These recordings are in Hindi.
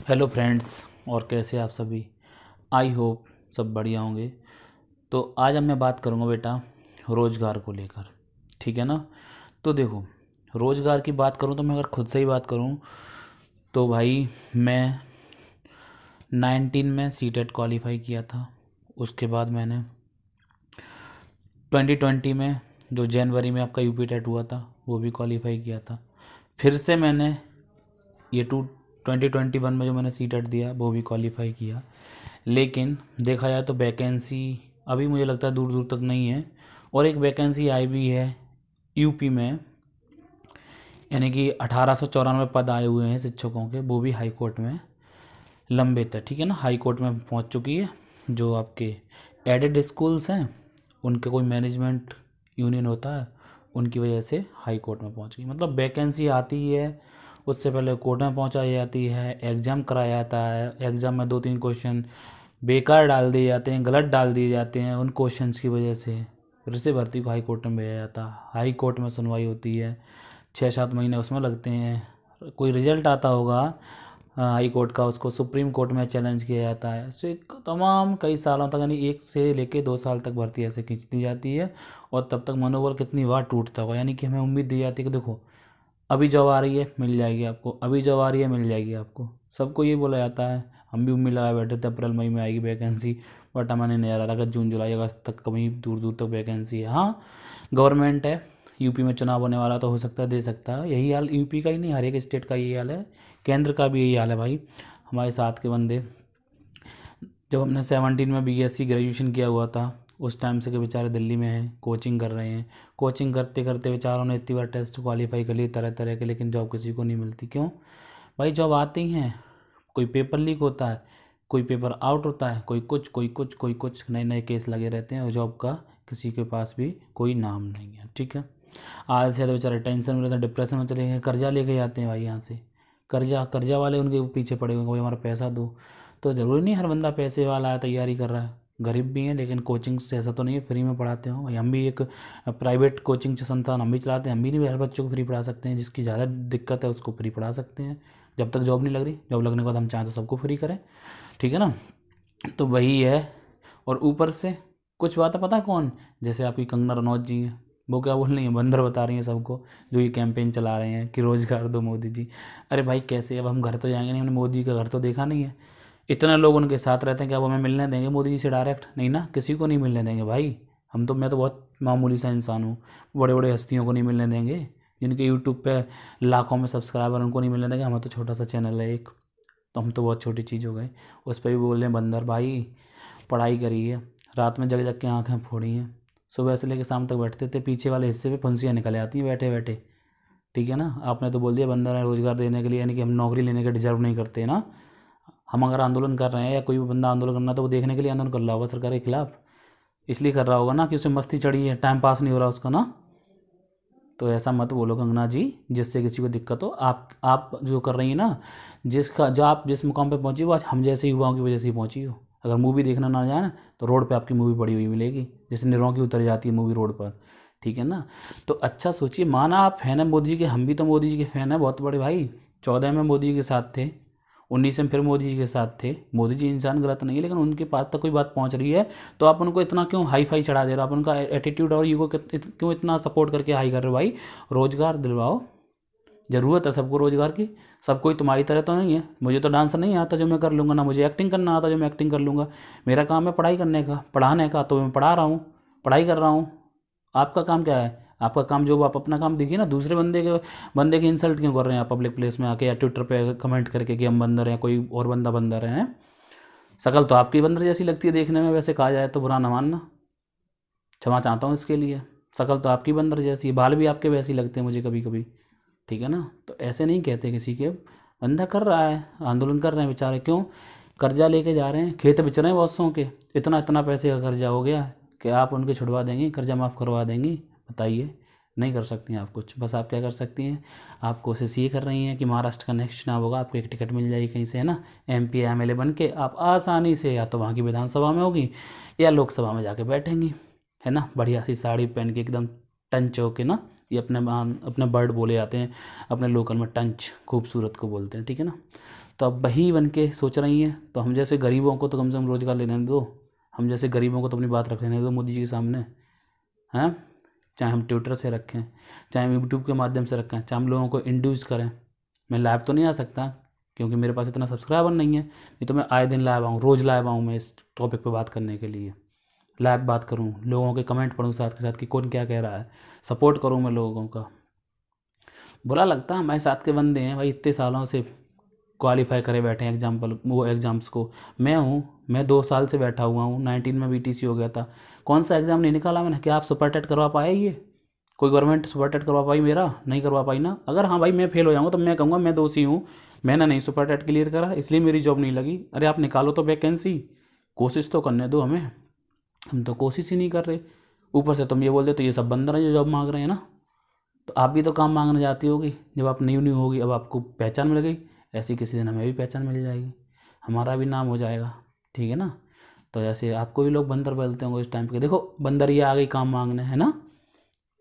हेलो फ्रेंड्स, और कैसे आप सभी। आई होप सब बढ़िया होंगे। तो आज अब मैं बात करूँगा बेटा रोज़गार को लेकर, ठीक है ना। तो देखो, रोज़गार की बात करूँ तो मैं अगर खुद से ही बात करूँ तो भाई मैं 19 में सीटेट क्वालिफाई किया था। उसके बाद मैंने 2020 में जो जनवरी में आपका यूपी टेट हुआ था वो भी क्वालिफाई किया था। फिर से मैंने ये 2021 में जो मैंने सीटेट दिया वो भी क्वालिफाई किया। लेकिन देखा जाए तो वैकेंसी अभी मुझे लगता है दूर दूर तक नहीं है। और एक वैकेंसी आई भी है यूपी में, यानी कि 1894 पद आए हुए हैं शिक्षकों के, वो भी हाई कोर्ट में लंबित है, ठीक है ना। हाई कोर्ट में पहुंच चुकी है। जो आपके एडेड स्कूल्स हैं उनके कोई मैनेजमेंट यूनियन होता है, उनकी वजह से हाई कोर्ट में पहुंच गई। मतलब वैकेंसी आती ही है, उससे पहले कोर्ट में पहुंचाई जाती है, एग्ज़ाम कराया जाता है। एग्ज़ाम में 2-3 क्वेश्चन बेकार डाल दिए जाते हैं, गलत डाल दिए जाते हैं। उन क्वेश्चंस की वजह से फिर से भर्ती को हाई कोर्ट में भेजा जाता है। हाई कोर्ट में सुनवाई होती है, 6-7 महीने उसमें लगते हैं। कोई रिजल्ट आता होगा हाई कोर्ट का, उसको सुप्रीम कोर्ट में चैलेंज किया जाता है। सो एक तमाम कई सालों तक, यानी 1 से लेके 2 साल तक भर्ती ऐसे खींच दी जाती है। और तब तक मनोबल कितनी बार टूटता होगा। यानी कि हमें उम्मीद दी जाती है कि देखो अभी जॉब आ रही है मिल जाएगी आपको, अभी जॉब आ रही है मिल जाएगी आपको। सबको ये बोला जाता है। हम भी उम्मीद लगाए बैठे थे अप्रैल मई में आएगी वैकेंसी, बट हमें नहीं आ रहा था जून जुलाई अगस्त तक कभी दूर दूर तक वैकेंसी है। हाँ, गवर्नमेंट है, यूपी में चुनाव होने वाला तो हो सकता है दे सकता है। यही हाल यूपी का ही नहीं, हर एक स्टेट का यही हाल है, केंद्र का भी यही हाल है भाई। हमारे साथ के बंदे, जब हमने 17 में बीएससी ग्रेजुएशन किया हुआ था उस टाइम से के बेचारे दिल्ली में हैं, कोचिंग कर रहे हैं। कोचिंग करते करते बेचारों ने इतनी बार टेस्ट क्वालिफाई कर लिए तरह तरह के, लेकिन जॉब किसी को नहीं मिलती। क्यों भाई? जॉब आती हैं, कोई पेपर लीक होता है, कोई पेपर आउट होता है, कोई कुछ कोई कुछ कोई कुछ, नए नए केस लगे रहते हैं और जॉब का किसी के पास भी कोई नाम नहीं है, ठीक है। आज से ज़्यादा बेचारे टेंशन में रहते हैं, डिप्रेशन में चले गए, कर्जा लेके जाते हैं भाई यहाँ से। कर्जा वाले उनके पीछे पड़े हुए हैं, भाई हमारा पैसा दो। तो ज़रूरी नहीं हर बंदा पैसे वाला है, तैयारी कर रहा है। गरीब भी हैं, लेकिन कोचिंग से ऐसा तो नहीं है फ्री में पढ़ाते हो भाई। हम भी एक प्राइवेट कोचिंग संस्थान हम भी चलाते हैं, हम भी नहीं हर बच्चों को फ्री पढ़ा सकते हैं। जिसकी ज़्यादा दिक्कत है उसको फ्री पढ़ा सकते हैं, जब तक जॉब नहीं लग रही। जॉब लगने के बाद हम चाहें तो सबको फ्री करें, ठीक है ना। तो वही है। और ऊपर से कुछ बातें पता है कौन, जैसे आपकी कंगना रनौत जी हैं, वो क्या बोल रही हैं, बंदर बता रही हैं सबको, जो ये कैंपेन चला रहे हैं कि रोज़गार दो मोदी जी। अरे भाई कैसे? अब हम घर तो जाएंगे नहीं, हमने मोदी का घर तो देखा नहीं है। इतने लोग उनके साथ रहते हैं कि अब हमें मिलने देंगे मोदी जी से डायरेक्ट? नहीं ना, किसी को नहीं मिलने देंगे भाई। मैं तो बहुत मामूली सा इंसान हूँ, बड़े बड़े हस्तियों को नहीं मिलने देंगे। जिनके यूट्यूब पे लाखों में सब्सक्राइबर, उनको नहीं मिलने देंगे। हमें तो छोटा सा चैनल है एक, तो हम तो बहुत छोटी चीज़ हो गए। उस पर भी बोल रहे हैं बंदर भाई पढ़ाई करी है, रात में जग जग के आँखें फोड़ी हैं, सुबह से लेकर शाम तक बैठते थे, पीछे वाले हिस्से पे फुंसियाँ निकल आती हैं बैठे बैठे, ठीक है ना। आपने तो बोल दिया बंदर है रोज़गार देने के लिए, यानी कि हम नौकरी लेने का डिजर्व नहीं करते ना। हम अगर आंदोलन कर रहे हैं या कोई भी बंदा आंदोलन करना, तो वो देखने के लिए आंदोलन कर रहा होगा सरकार के खिलाफ, इसलिए कर रहा होगा ना कि उसे मस्ती चढ़ी है, टाइम पास नहीं हो रहा उसका ना। तो ऐसा मत बोलो कंगना जी, जिससे किसी को दिक्कत हो। आप जो कर रही हैं ना, जिसका जो आप जिस मुकाम पे पहुंची वो आज हम जैसे युवाओं की वजह से ही पहुंची हो। अगर मूवी देखना ना जाए ना, तो रोड पे आपकी मूवी पड़ी हुई मिलेगी, जैसे निरों की उतर जाती है मूवी रोड पर, ठीक है ना। तो अच्छा सोचिए, माना आप फैन है मोदी जी के, हम भी तो मोदी जी के फैन है बहुत बड़े भाई। 14 में मोदी जी के साथ थे, 19 में फिर मोदी जी के साथ थे। मोदी जी इंसान गलत नहीं है, लेकिन उनके पास तक कोई बात पहुंच रही है तो आप उनको इतना क्यों हाई फाई चढ़ा दे रहे हो? आप उनका एटीट्यूड और ईगो क्यों इतना सपोर्ट करके हाई कर रहे हो भाई? रोजगार दिलवाओ, ज़रूरत है सबको रोजगार की। सब कोई तुम्हारी तरह तो नहीं है। मुझे तो डांस नहीं आता जो मैं कर लूँगा, ना मुझे एक्टिंग करना आता जो मैं एक्टिंग कर लूँगा। मेरा काम है पढ़ाई करने का, पढ़ाने का, तो मैं पढ़ा रहा हूँ, पढ़ाई कर रहा हूँ। आपका काम क्या है? आपका काम जो आप अपना काम देखिए ना, दूसरे बंदे की इंसल्ट क्यों कर रहे हैं आप पब्लिक प्लेस में आके, या ट्विटर पे कमेंट करके कि हम बंदर हैं, कोई और बंदा बंदर है। शकल तो आपकी बंदर जैसी लगती है देखने में, वैसे कहा जाए तो बुरा ना मानना, क्षमा चाहता हूँ इसके लिए। शकल तो आपकी बंदर जैसी है, बाल भी आपके वैसे ही लगते हैं मुझे कभी कभी, ठीक है ना। तो ऐसे नहीं कहते किसी के। बंदा कर रहा है, आंदोलन कर रहे हैं बेचारे, क्यों? कर्जा लेके जा रहे हैं, खेत बेच रहे हैं बहुत सौ के, इतना इतना पैसे का कर्जा हो गया कि आप उनके छुड़वा देंगी, कर्जा माफ़ करवा देंगी? बताइए। नहीं कर सकती हैं आप कुछ। बस आप क्या कर सकती हैं, आप कोशिश ये कर रही हैं कि महाराष्ट्र का नेक्स्ट चुनाव होगा, आपको एक टिकट मिल जाएगी कहीं से, है ना, एमपी या एमएलए बन के आप आसानी से, या तो वहाँ की विधानसभा में होगी या लोकसभा में जाके बैठेंगी, है ना, बढ़िया सी साड़ी पहन के एकदम टंच होके ना। ये अपने अपने बर्ड बोले जाते हैं, अपने लोकल में टंच, खूबसूरत को बोलते हैं, ठीक है ना। तो अब वही बन के सोच रही हैं। तो हम जैसे गरीबों को तो कम से कम रोज़गार लेने दो, हम जैसे गरीबों को तो अपनी बात रख लेने दो मोदी जी के सामने, हैं। चाहे हम ट्विटर से रखें, चाहे हम यूट्यूब के माध्यम से रखें, चाहे हम लोगों को इंड्यूस करें। मैं लाइव तो नहीं आ सकता क्योंकि मेरे पास इतना सब्सक्राइबर नहीं है, नहीं तो मैं आए दिन लाइव आऊँ, रोज़ लाइव आऊँ मैं इस टॉपिक पे बात करने के लिए। लाइव बात करूँ, लोगों के कमेंट पढ़ूँ साथ के साथ कि कौन क्या कह रहा है, सपोर्ट करूँ मैं लोगों का। बुरा लगता है, हमारे साथ के बंदे हैं भाई, इतने सालों से क्वालिफाई करे बैठे हैं एग्ज़ाम्स को। मैं 2 साल से बैठा हुआ हूँ, 19 में बीटीसी हो गया था, कौन सा एग्ज़ाम नहीं निकाला मैंने। क्या आप सुपर टेट करवा पाए? ये कोई गवर्नमेंट सुपर टेट करवा पाई? मेरा नहीं करवा पाई ना। अगर हाँ भाई मैं फेल हो जाऊँगा तो मैं कहूँगा मैं दोषी हूँ, मैंने नहीं सुपर टेट क्लियर करा इसलिए मेरी जॉब नहीं लगी। अरे आप निकालो तो वैकेंसी, कोशिश तो करने दो हमें, हम तो कोशिश ही नहीं कर रहे। ऊपर से तुम ये बोल दे तो ये सब बंदर हैं जो जॉब मांग रहे हैं ना। तो आप भी तो काम मांगने जाती होगी जब आप न्यू होगी, अब आपको पहचान मिल गई, ऐसी किसी दिन हमें भी पहचान मिल जाएगी, हमारा भी नाम हो जाएगा, ठीक है ना। तो जैसे आपको भी लोग बंदर बोलते होंगे इस टाइम पे, देखो बंदर ये आ गई काम मांगने, है ना,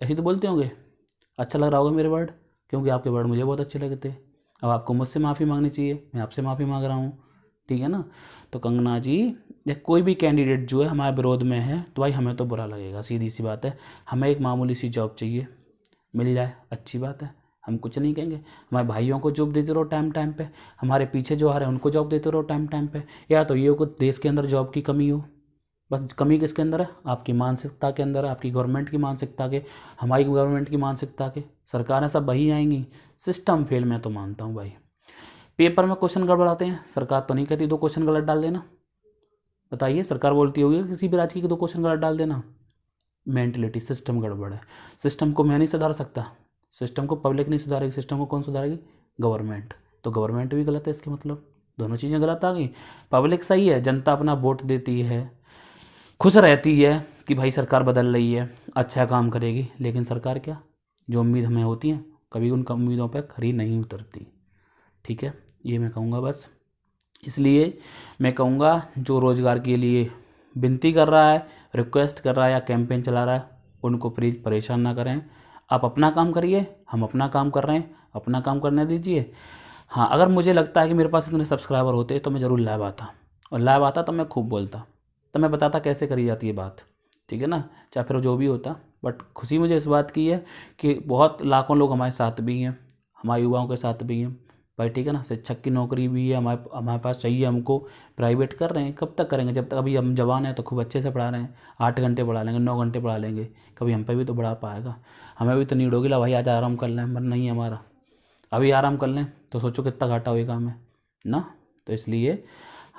ऐसे तो बोलते होंगे। अच्छा लग रहा होगा मेरे वर्ड, क्योंकि आपके वर्ड मुझे बहुत अच्छे लगते। अब आपको मुझसे माफ़ी मांगनी चाहिए, मैं आपसे माफ़ी मांग रहा हूँ, ठीक है ना। तो कंगना जी, या कोई भी कैंडिडेट जो है हमारे विरोध में है तो भाई हमें तो बुरा लगेगा, सीधी सी बात है। हमें एक मामूली सी जॉब चाहिए, मिल जाए अच्छी बात है, हम कुछ नहीं कहेंगे। हमारे भाइयों को जॉब देते रहो टाइम टाइम पे, हमारे पीछे जो आ रहे हैं उनको जॉब देते रहो टाइम टाइम पे। या तो ये कुछ देश के अंदर जॉब की कमी हो, बस कमी किसके अंदर है? आपकी मानसिकता के अंदर है, आपकी गवर्नमेंट की मानसिकता के, हमारी गवर्नमेंट की मानसिकता के। सरकारें सब वही आएंगी, सिस्टम फेल मैं तो मानता हूँ भाई। पेपर में क्वेश्चन गड़बड़ाते हैं, सरकार तो नहीं कहती 2 क्वेश्चन गलत डाल देना, बताइए सरकार बोलती होगी किसी भी राज्य की 2 क्वेश्चन गलत डाल देना? मेंटलिटी, सिस्टम गड़बड़ है। सिस्टम को मैं नहीं सुधार सकता, सिस्टम को पब्लिक नहीं सुधारेगी, सिस्टम को कौन सुधारेगी? गवर्नमेंट। तो गवर्नमेंट भी गलत है इसके मतलब, दोनों चीज़ें गलत आ गई। पब्लिक सही है, जनता अपना वोट देती है, खुश रहती है कि भाई सरकार बदल रही है, अच्छा काम करेगी, लेकिन सरकार क्या, जो उम्मीद हमें होती है कभी उन उम्मीदों पर खरी नहीं उतरती, ठीक है। ये मैं कहूँगा बस। इसलिए मैं कहूँगा जो रोज़गार के लिए विनती कर रहा है, रिक्वेस्ट कर रहा है या कैंपेन चला रहा है, उनको प्लीज़ परेशान ना करें। आप अपना काम करिए, हम अपना काम कर रहे हैं, अपना काम करने दीजिए। हाँ, अगर मुझे लगता है कि मेरे पास इतने सब्सक्राइबर होते तो मैं ज़रूर लाइव आता, और लाइव आता तो मैं खूब बोलता, तो मैं बताता कैसे करी जाती है बात, ठीक है ना, चाहे फिर जो भी होता। बट खुशी मुझे इस बात की है कि बहुत लाखों लोग हमारे साथ भी हैं, हमारे युवाओं के साथ भी हैं भाई, ठीक है ना। शिक्षक की नौकरी भी है हमारे पास चाहिए हमको, प्राइवेट कर रहे हैं, कब तक करेंगे? जब तक अभी हम जवान हैं तो खूब अच्छे से पढ़ा रहे हैं, 8 घंटे पढ़ा लेंगे, 9 घंटे पढ़ा लेंगे, कभी हम पे भी तो बढ़ा पाएगा, हमें भी तो नीड होगी ला भाई आज आराम कर लें, मन नहीं है हमारा, अभी आराम कर लें तो सोचो कितना घाटा होएगा हमें ना। तो इसलिए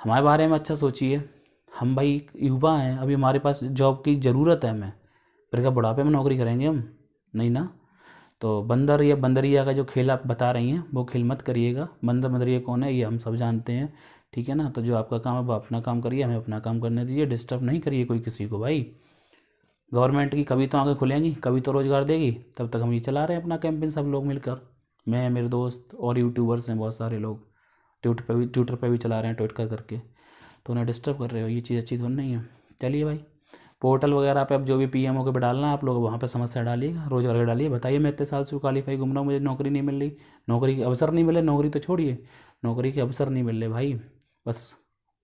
हमारे बारे में अच्छा सोचिए, हम भाई युवा हैं, अभी हमारे पास जॉब की ज़रूरत है हमें, फिर क्या बुढ़ापे में नौकरी करेंगे हम? नहीं ना। तो बंदर या बंदरिया का जो खेल आप बता रही हैं वो खेल मत करिएगा। बंदर बंदरिया कौन है ये हम सब जानते हैं, ठीक है ना। तो जो आपका काम है वो अपना काम करिए, हमें अपना काम करने दीजिए, डिस्टर्ब नहीं करिए कोई किसी को भाई। गवर्नमेंट की कभी तो आंखें खुलेंगी, कभी तो रोज़गार देगी, तब तक हम ये चला रहे हैं अपना कैंपेन सब लोग मिलकर, मैं, मेरे दोस्त और यूट्यूबर्स हैं बहुत सारे लोग, ट्विटर पे भी चला रहे हैं ट्वीट करके, तो उन्हें डिस्टर्ब कर रहे हो, ये चीज़ अच्छी तो नहीं है। चलिए भाई, पोर्टल वगैरह पे अब जो भी पीएमओ के पे डालना है आप लोग वहाँ पे समस्या डालिएगा, रोज़गार का डालिए, बताइए मैं इतने साल से क्वालीफाई घूम रहा हूँ, मुझे नौकरी नहीं मिल रही, नौकरी के अवसर नहीं मिले, नौकरी तो छोड़िए, नौकरी के अवसर नहीं मिल रहे भाई। बस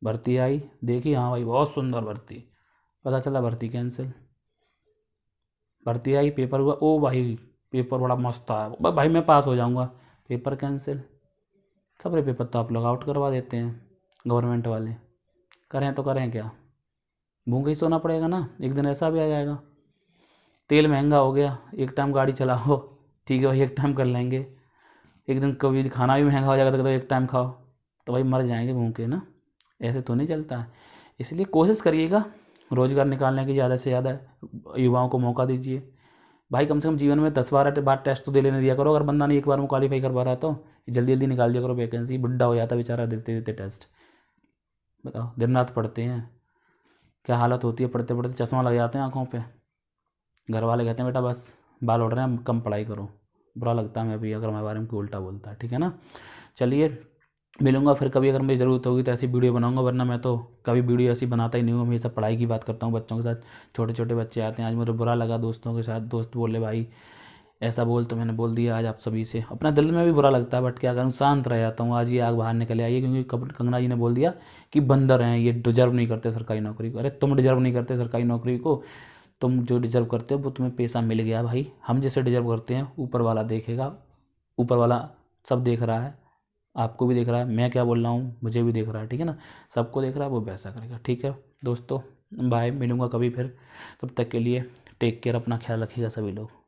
भर्ती आई, देखी, हाँ भाई बहुत सुंदर भर्ती, पता चला भर्ती कैंसिल, भर्ती आई, पेपर हुआ, ओ भाई पेपर बड़ा मस्त आया भाई, मैं पास हो जाऊँगा, पेपर कैंसिल। सबरे पेपर तो आप लोग आउट करवा देते हैं गवर्नमेंट वाले, करें तो करें क्या, भूखे ही सोना पड़ेगा ना, एक दिन ऐसा भी आ जाएगा। तेल महंगा हो गया, एक टाइम गाड़ी चलाओ, ठीक है भाई एक टाइम कर लेंगे, एक दिन कभी खाना भी महंगा हो जाएगा तो एक टाइम खाओ, तो भाई मर जाएंगे भूखे ना, ऐसे तो नहीं चलता है। इसलिए कोशिश करिएगा रोज़गार निकालने की, ज़्यादा से ज़्यादा युवाओं को मौका दीजिए भाई, कम से कम जीवन में 10-12 बार टेस्ट तो दे लेने दिया करो, अगर बंदा नहीं एक बार में क्वालिफाई कर पा रहा तो जल्दी जल्दी निकाल दिया करो वैकेंसी, बुढ़ा हो जाता बेचारा देते देते टेस्ट, बताओ दिन रात पढ़ते हैं, क्या हालत होती है, पढ़ते पढ़ते चश्मा लग जाते हैं आँखों पे, घर वाले कहते हैं बेटा बस बाल उड़ रहे हैं कम पढ़ाई करो, बुरा लगता है मैं भी अगर हमारे बारे में कोई उल्टा बोलता है, ठीक है ना। चलिए मिलूंगा फिर कभी, अगर मुझे ज़रूरत होगी तो ऐसी वीडियो बनाऊंगा, वरना मैं तो कभी वीडियो ऐसी बनाता ही नहीं हूँ, हमेशा पढ़ाई की बात करता हूँ बच्चों के साथ, छोटे छोटे बच्चे आते हैं, आज मुझे बुरा लगा दोस्तों के साथ, दोस्त बोले भाई ऐसा बोल तो मैंने बोल दिया आज आप सभी से। अपना दिल में भी बुरा लगता है बट क्या करूँ, शांत रह जाता हूँ। आज ये आग बाहर निकल आई है क्योंकि कंगना जी ने बोल दिया कि बंदर हैं ये, डिजर्व नहीं करते सरकारी नौकरी को। अरे तुम डिजर्व नहीं करते सरकारी नौकरी को, तुम जो डिजर्व करते हो वो तुम्हें पैसा मिल गया भाई। हम जैसे डिजर्व करते हैं ऊपर वाला देखेगा, ऊपर वाला सब देख रहा है, आपको भी देख रहा है, मैं क्या बोल रहा हूँ मुझे भी देख रहा है, ठीक है ना, सबको देख रहा है, वो वैसा करेगा। ठीक है दोस्तों, बाय, मिलूंगा कभी फिर, तब तक के लिए टेक केयर, अपना ख्याल रखिएगा सभी लोग।